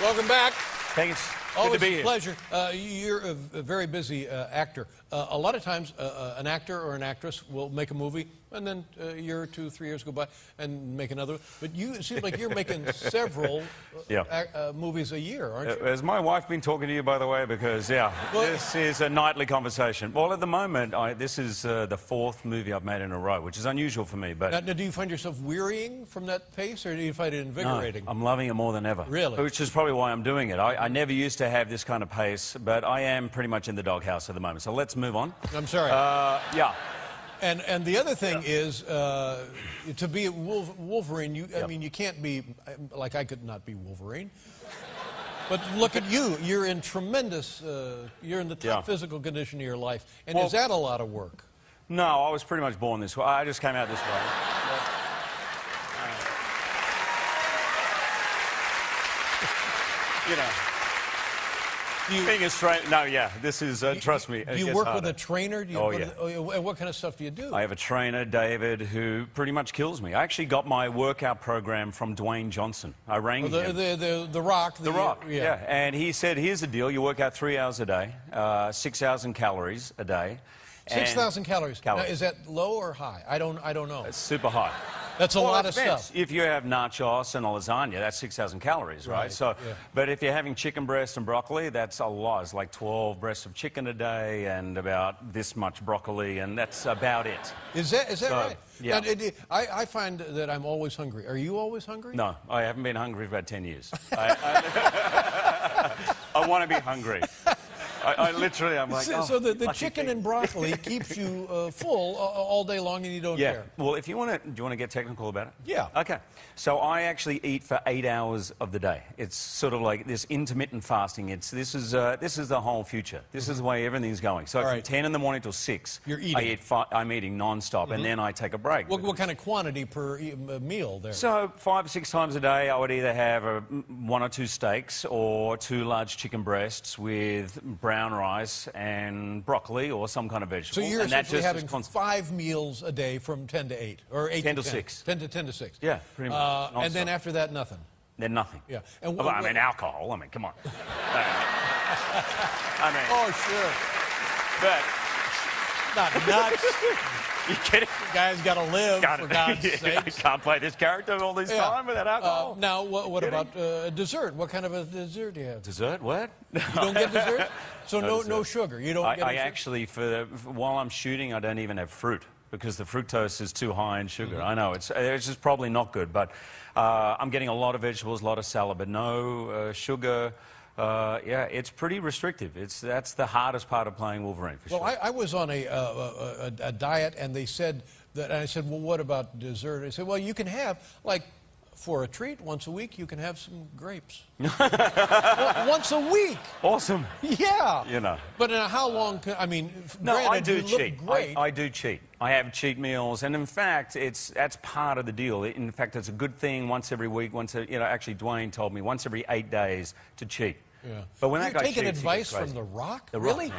Welcome back. Thanks. Always Good to be a here. pleasure. You're a very busy actor. A lot of times, an actor or an actress will make a movie, and then a year or 2, 3 years go by and make another. But it seems like you're making several movies a year, aren't you? Has my wife been talking to you, by the way? Because, this is a nightly conversation. Well, at the moment, this is the 4th movie I've made in a row, which is unusual for me. But now, do you find yourself wearying from that pace, or do you find it invigorating? No, I'm loving it more than ever. Really? Which is probably why I'm doing it. I never used to have this kind of pace, but I am pretty much in the doghouse at the moment. So let's move on. I'm sorry. Yeah. And the other thing is, to be a Wolverine, I mean, you can't be, like I could not be Wolverine. But look at you. You're in tremendous, you're in the top physical condition of your life. And is that a lot of work? No, I was pretty much born this way. I just came out this way. You know. Being a straight, this is, trust me. Do you work with a trainer? And what kind of stuff do you do? I have a trainer, David, who pretty much kills me. I actually got my workout program from Dwayne Johnson. I rang him. The Rock. The Rock, yeah. And he said, here's the deal. You work out 3 hours a day, 6,000 calories a day. 6,000 calories. Now, is that low or high? I don't know. It's super high. That's a lot of stuff. If you have nachos and a lasagna, that's 6,000 calories, right? So, but if you're having chicken breast and broccoli, that's a lot. It's like 12 breasts of chicken a day and about this much broccoli, and that's about it. Is that right? Yeah. Now, I find that I'm always hungry. Are you always hungry? No, I haven't been hungry for about 10 years. I want to be hungry. I literally, I'm like, so the chicken and broccoli keeps you full all day long, and you don't care. Well, if you want to, do you want to get technical about it? Yeah. Okay. So I actually eat for 8 hours of the day. It's sort of like this intermittent fasting. This is the whole future. This is the way everything's going. So from 10 in the morning till 6, you're eating. I'm eating non-stop, and then I take a break. What kind of quantity per meal there? So 5 or 6 times a day, I would either have 1 or 2 steaks or 2 large chicken breasts with brown rice and broccoli or some kind of vegetable. So you're essentially having 5 meals a day from 10 to 8, or 8 10 to 6. 10 to 6. Yeah, pretty much. And then after that, nothing. Then nothing. Yeah. And I mean, alcohol. I mean, come on. I mean. Oh, sure. But. Not nuts. You kidding? The guy's got to live, for God's sake. I can't play this character all this time without alcohol. Now, what about dessert? What kind of a dessert do you have? Dessert? What? You don't get dessert? So no no sugar. You don't get I actually, while I'm shooting, I don't even have fruit because the fructose is too high in sugar. I know, it's just probably not good, but I'm getting a lot of vegetables, a lot of salad, but no sugar. It's pretty restrictive. That's the hardest part of playing Wolverine, for sure. Well, I was on a diet, and they said that, and I said, well, what about dessert? They said, well, you can have, like, for a treat, once a week, you can have some grapes. Once a week. Awesome. Yeah. You know. But how long I mean, no, granted, I do cheat. I do cheat. I have cheat meals, and in fact, that's part of the deal. In fact, it's a good thing once every week. Actually, Dwayne told me once every 8 days to cheat. Yeah. But when that guy taking cheats, advice from The Rock? Really? Rock,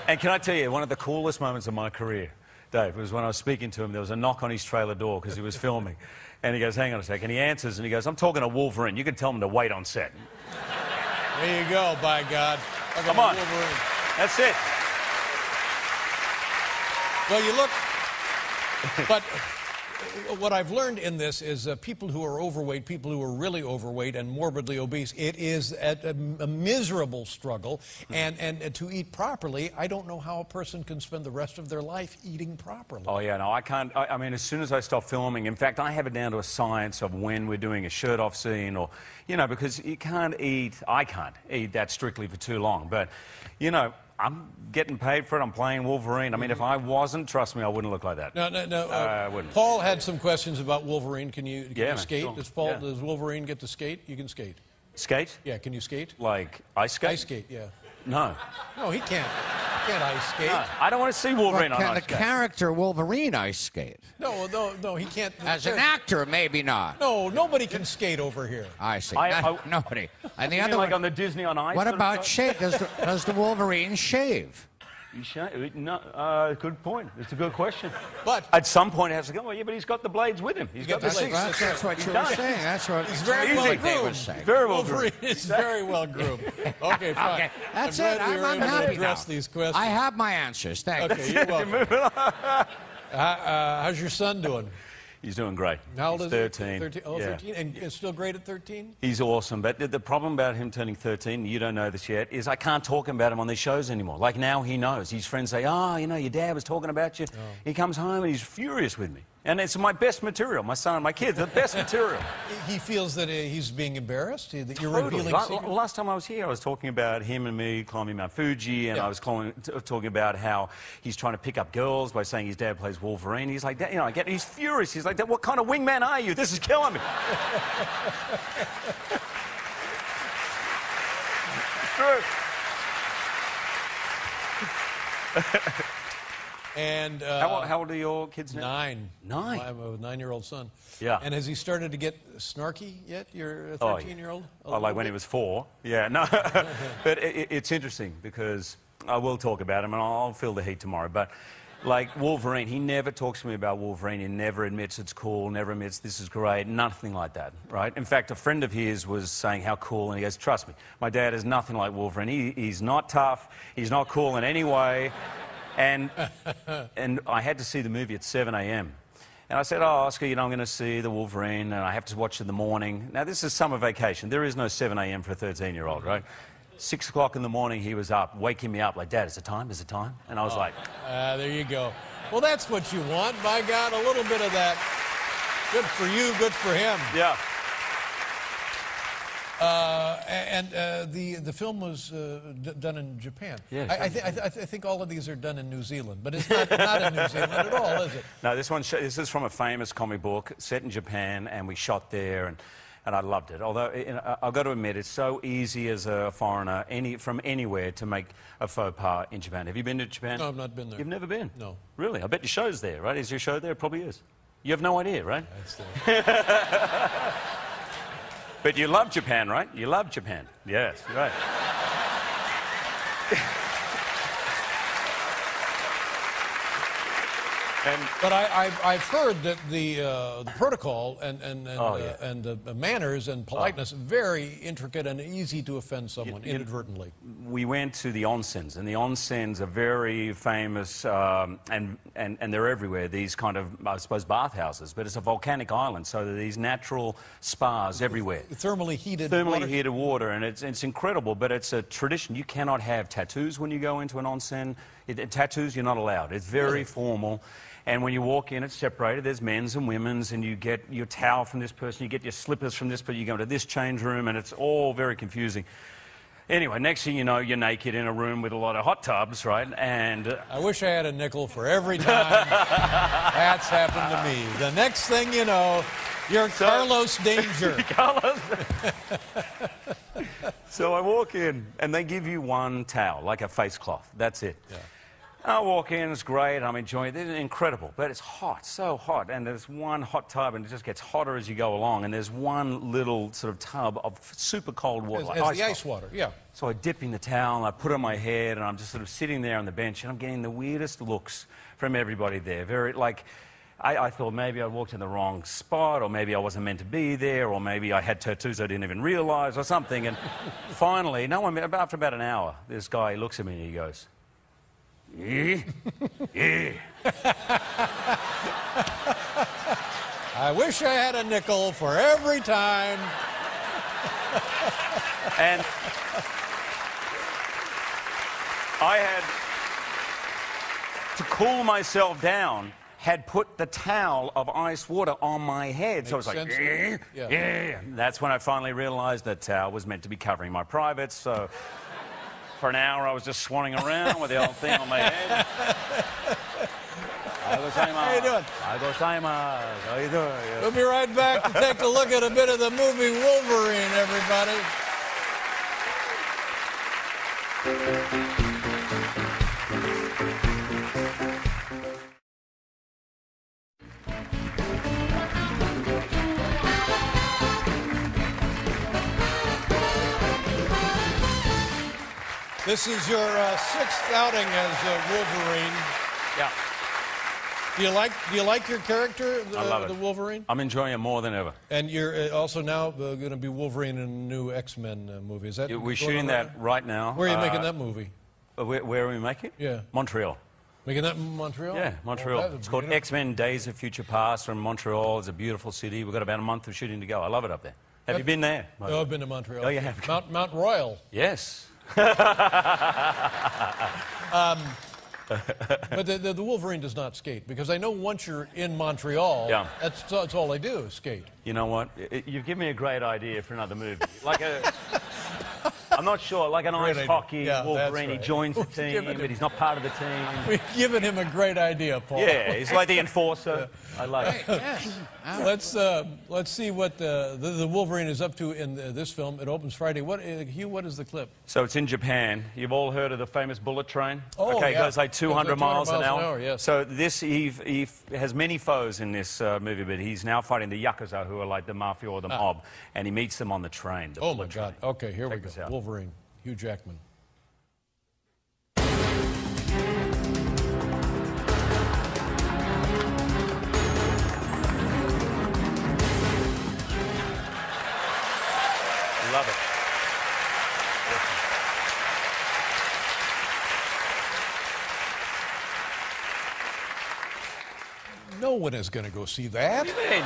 and can I tell you, one of the coolest moments of my career, Dave, was when I was speaking to him. There was a knock on his trailer door because he was filming. And he goes, hang on a second. He answers and he goes, I'm talking to Wolverine. You can tell him to wait on set. There you go, by God. Come on. Wolverine. That's it. Well, you look... But what I've learned in this is people who are overweight, people who are really overweight and morbidly obese, it is a miserable struggle. And to eat properly, I don't know how a person can spend the rest of their life eating properly. Oh, yeah, no, I can't. I mean, as soon as I stop filming, in fact, I have it down to a science of when we're doing a shirt-off scene or, because you can't eat, I can't eat that strictly for too long. But, I'm getting paid for it. I'm playing Wolverine. I mean, if I wasn't, trust me, I wouldn't look like that. No. I wouldn't. Paul had some questions about Wolverine. Can you skate? Sure. Does Wolverine get to skate? You can skate. Skate? Yeah, can you skate? Like ice skate? Ice skate, yeah. No. No, he can't. He can't ice skate. No, I don't want to see Wolverine on ice skate. Can the character Wolverine ice skate? No, he can't. As an actor, maybe not. No, nobody can skate over here. I see. Nobody. And the you other mean like one, on the Disney on Ice? what about shave? Does the Wolverine shave? You no, good point. It's a good question. But at some point, it has to go. Oh, yeah, but he's got the blades with him. He's got the blades. six. That's what you were saying. That's what he's very well groomed. Very well Wolverine groomed. is very well groomed. Okay, fine. Okay, that's I'm it. glad we were I'm able to happy address now. these questions. I have my answers. Thank Okay, you're welcome. How's your son doing? He's doing great. How old He's is 13. he? 13. Oh, yeah. 13? And is still great at 13? He's awesome. But the problem about him turning 13, you don't know this yet, is I can't talk about him on these shows anymore. Like now he knows. His friends say, oh, you know, your dad was talking about you. Oh. He comes home and he's furious with me. And it's my best material. My son and my kids, the best material. He feels that he's being embarrassed, that you're Totally. revealing secrets? Last time I was here, I was talking about him and me climbing Mount Fuji, and I was talking about how he's trying to pick up girls by saying his dad plays Wolverine. He's like, you know, he's furious. He's like, what kind of wingman are you? This is killing me. It's true. And how old are your kids now? 9. 9? I have a 9-year-old son. Yeah. And has he started to get snarky yet, your 13-year-old? Oh, like when he was 4. Yeah, no. But it's interesting because I will talk about him and I'll feel the heat tomorrow. But like Wolverine, he never talks to me about Wolverine. He never admits it's cool, never admits this is great, nothing like that, right? In fact, a friend of his was saying how cool, and he goes, trust me, my dad is nothing like Wolverine. He's not tough, he's not cool in any way. And I had to see the movie at 7 a.m. And I said, oh, Oscar, you know, I'm going to see the Wolverine, and I have to watch it in the morning. Now, this is summer vacation. There is no 7 a.m. for a 13-year-old, right? 6 o'clock in the morning, he was up, waking me up, like, Dad, is it time? Is it time? And I was like... there you go. Well, that's what you want. By God, a little bit of that. Good for you, good for him. Yeah. The film was done in Japan. Yeah, I think all of these are done in New Zealand, but it's not in New Zealand at all, is it? No, this is from a famous comic book set in Japan, and we shot there, and I loved it. Although, I've got to admit, it's so easy as a foreigner from anywhere to make a faux pas in Japan. Have you been to Japan? No, I've not been there. You've never been? No. Really? I bet your show's there, right? Is your show there? It probably is. You have no idea, right? That's there. But you love Japan, right? You love Japan. Yes, right. But I've heard that the protocol and the manners and politeness very intricate and easy to offend someone inadvertently. We went to the onsens, and the onsens are very famous, and they're everywhere. These kind of, I suppose, bathhouses, but it's a volcanic island, so there are these natural spas everywhere. Thermally heated water, and it's incredible. But it's a tradition. You cannot have tattoos when you go into an onsen. Tattoos, you're not allowed. It's very formal. And when you walk in, it's separated. There's men's and women's, and you get your towel from this person, you get your slippers from this, but you go to this change room, and it's all very confusing. Anyway, next thing you know, you're naked in a room with a lot of hot tubs, right? And I wish I had a nickel for every time that's happened to me. The next thing you know, you're Carlos Danger. Carlos. So I walk in, and they give you one towel, like a face cloth. That's it. Yeah. I walk in, it's great, I'm enjoying it. It's incredible, but it's hot, so hot. And there's one hot tub, and it just gets hotter as you go along. And there's one little sort of tub of super cold water. As the ice water, yeah. So I dip in the towel, and I put it on my head, and I'm just sort of sitting there on the bench, and I'm getting the weirdest looks from everybody there. Very, like, I thought maybe I walked in the wrong spot, or maybe I wasn't meant to be there, or maybe I had tattoos I didn't even realize, or something. And finally, after about an hour, this guy looks at me and he goes, yeah. Yeah. I wish I had a nickel for every time. And I had, to cool myself down, had put the towel of ice water on my head. So I was like, yeah. That's when I finally realized that towel was meant to be covering my privates. So for an hour, I was just swanning around with the old thing on my head. How you doing? How you doing? We'll be right back to take a look at a bit of the movie Wolverine, everybody. This is your sixth outing as Wolverine. Yeah. Do you like your character, I love it. the Wolverine? I'm enjoying it more than ever. And you're also now going to be Wolverine in a new X-Men movie. Is that We're shooting that right now. Where are you making that movie? Where are we making? Yeah. Montreal. Making that in Montreal? Yeah, Montreal. Oh, it's called X-Men Days of Future Past from Montreal. It's a beautiful city. We've got about a month of shooting to go. I love it up there. Have you been there? No, I've been to Montreal. Oh, you have? Mount Royal. Yes. But the Wolverine does not skate, because I know once you're in Montreal, Yeah. that's all they do is skate. You know what? You've given me a great idea for another movie. I'm not sure, like an Great ice idea. hockey Yeah, Wolverine. that's right. He joins the team, but he's not part of the team. We've given him a great idea, Paul. Yeah, he's like the enforcer. I like it. Yes. Let's see what the Wolverine is up to in this film. It opens Friday. Hugh, what is the clip? So it's in Japan. You've all heard of the famous bullet train? Oh, okay, yeah. it goes like 200 miles an hour. Yes. So he has many foes in this movie, but he's now fighting the Yakuza, who are like the mafia or the mob, and he meets them on the train. The Oh, my bullet God. train. Okay, here Check we this go. out. Wolverine, Hugh Jackman. Love it. No one is going to go see that. What do you mean?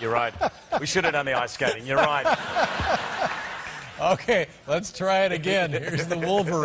You're right. We should have done the ice skating. You're right. Okay, let's try it again. Here's the Wolverine.